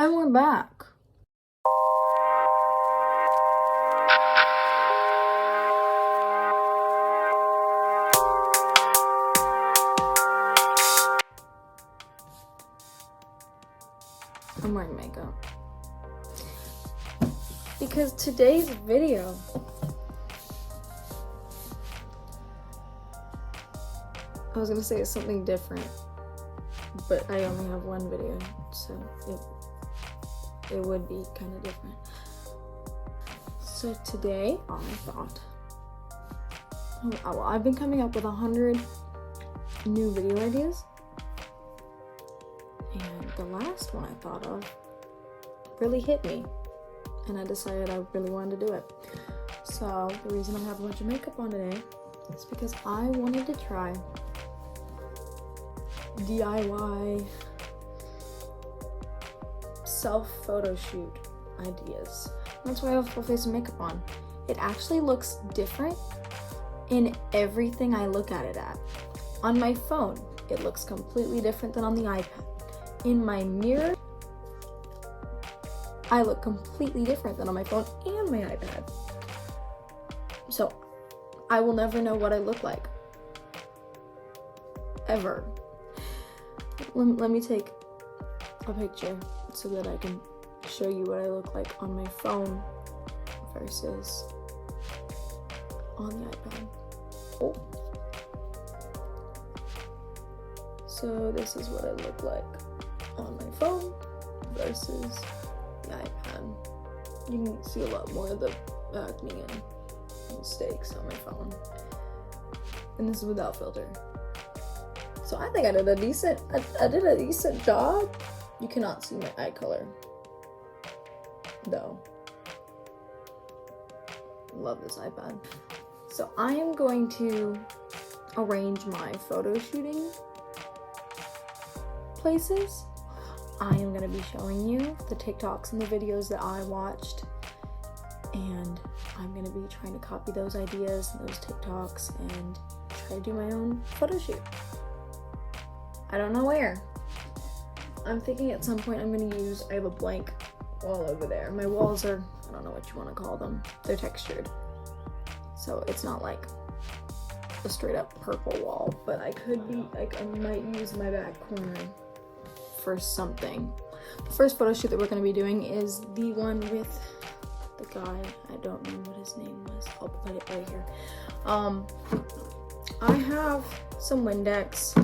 And we're back. I'm wearing makeup. Because today's video I was gonna say it's something different, but I only have one video, so it would be kind of different. So today I thought, well, I've been coming up with 100 new video ideas, and the last one I thought of really hit me, and I decided I really wanted to do it. So the reason I have a bunch of makeup on today is because I wanted to try DIY self photo shoot ideas. That's why I have full face of makeup on. It actually looks different in everything I look at it at. On my phone, it looks completely different than on the iPad. In my mirror, I look completely different than on my phone and my iPad. So I will never know what I look like. Ever. Let me take a picture so that I can show you what I look like on my phone versus on the iPad. Oh. So this is what I look like on my phone versus the iPad. You can see a lot more of the acne and mistakes on my phone. And this is without filter. So I think I did a decent job. You cannot see my eye color, though. Love this iPad. So I am going to arrange my photo shooting places. I am going to be showing you the TikToks and the videos that I watched, and I'm going to be trying to copy those ideas and those TikToks and try to do my own photo shoot. I don't know where. I'm thinking at some point I'm gonna use, I have a blank wall over there. My walls are, I don't know what you wanna call them. They're textured. So it's not like a straight up purple wall, but I could be, like, I might use my back corner for something. The first photo shoot that we're gonna be doing is the one with the guy, I don't know what his name was. I'll put it right here. I have some Windex,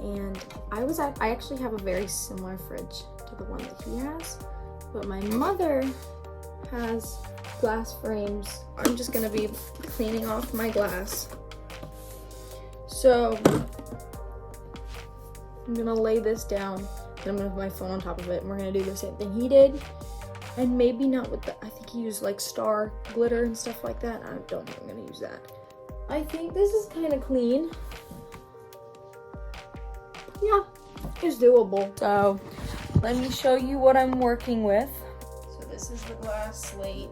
and I actually have a very similar fridge to the one that he has, but my mother has glass frames. I'm just gonna be cleaning off my glass. So I'm gonna lay this down, and I'm gonna put my phone on top of it, and we're gonna do the same thing he did, and maybe not with the, I think he used like star glitter and stuff like that. I don't think I'm gonna use that. I think this is kind of clean. Yeah, it's doable. So let me show you what I'm working with. So this is the glass slate.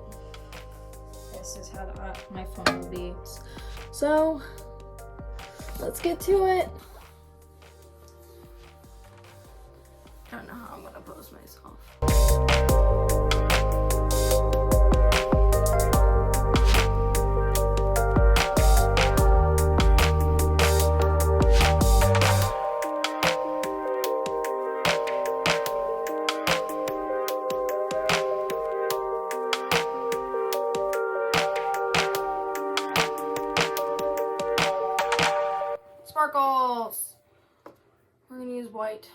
This is how my phone will be. So let's get to it. I don't know how I'm gonna pose myself. Sparkles! We're gonna use white.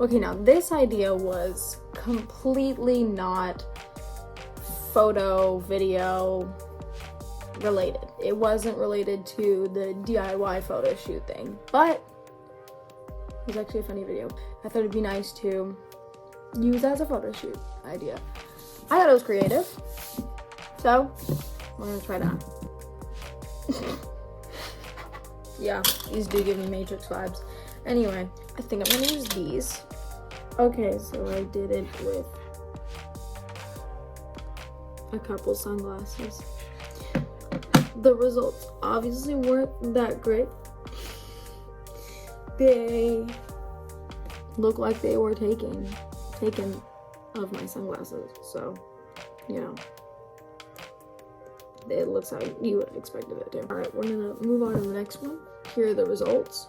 Okay, now this idea was completely not photo, video related. It wasn't related to the DIY photo shoot thing, but it was actually a funny video. I thought it'd be nice to use as a photo shoot idea. I thought it was creative, so we're gonna try that. Yeah, these do give me Matrix vibes. Anyway, I think I'm gonna use these. Okay, so I did it with a couple sunglasses. The results obviously weren't that great. They look like they were taken of my sunglasses, so you know, it looks how you would have expected it to. All right, we're gonna move on to the next one. Here are the results.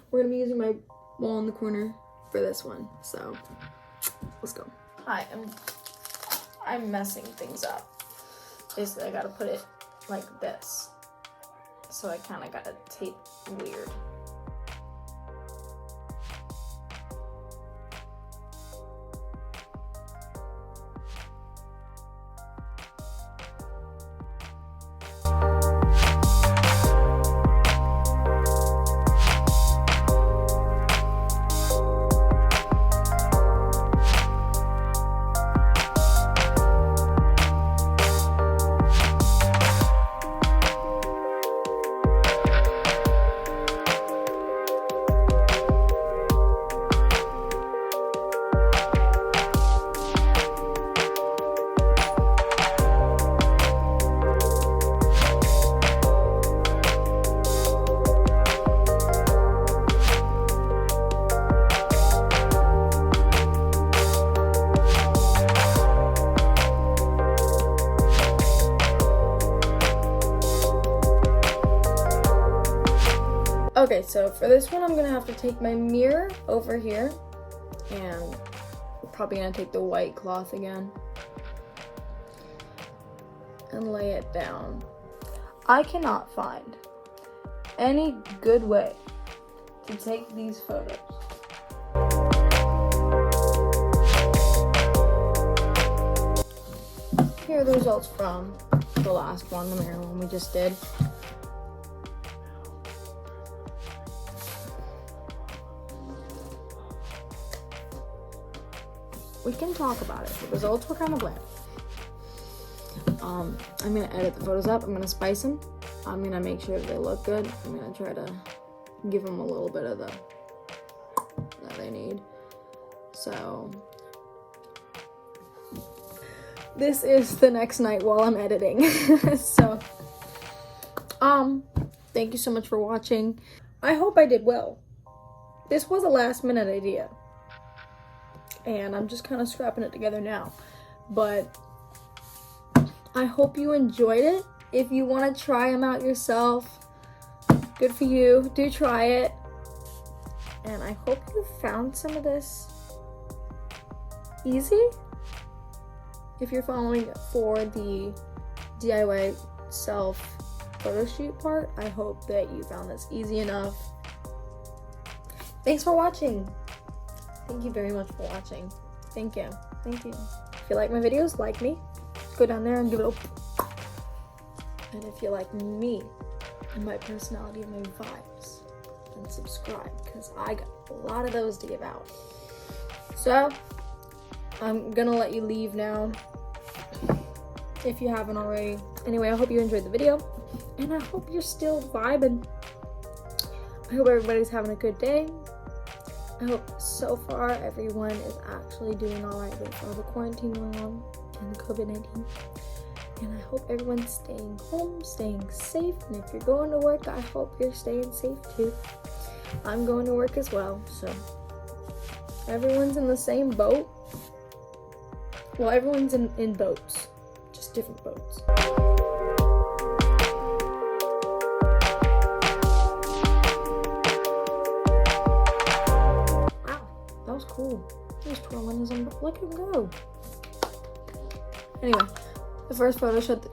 We're gonna be using my wall in the corner for this one, so let's go. I'm messing things up. Basically, I gotta put it like this, so I kind of gotta tape weird. Okay, so for this one, I'm gonna have to take my mirror over here, and probably gonna take the white cloth again and lay it down. I cannot find any good way to take these photos. Here are the results from the last one, the mirror one we just did. We can talk about it. The results were kind of bland. I'm gonna edit the photos up. I'm gonna spice them. I'm gonna make sure that they look good. I'm gonna try to give them a little bit of the that they need. So this is the next night while I'm editing. So thank you so much for watching. I hope I did well. This was a last minute idea, and I'm just kind of scrapping it together now, but I hope you enjoyed it. If you want to try them out yourself, good for you. Do try it, and I hope you found some of this easy. If you're following for the DIY self photo shoot part, I hope that you found this easy enough. Thanks for watching. Thank you very much for watching. Thank you. Thank you. If you like my videos, like me. Go down there and give it a... And if you like me and my personality and my vibes, then subscribe, because I got a lot of those to give out. So, I'm gonna let you leave now, if you haven't already. Anyway, I hope you enjoyed the video, and I hope you're still vibing. I hope everybody's having a good day. I hope so far everyone is actually doing alright with all the quarantine going on and the COVID-19. And I hope everyone's staying home, staying safe. And if you're going to work, I hope you're staying safe too. I'm going to work as well, so everyone's in the same boat. Well, everyone's in boats, just different boats. Cool. He's twirling his umbrella. Look at him go. Anyway, the first photo shoot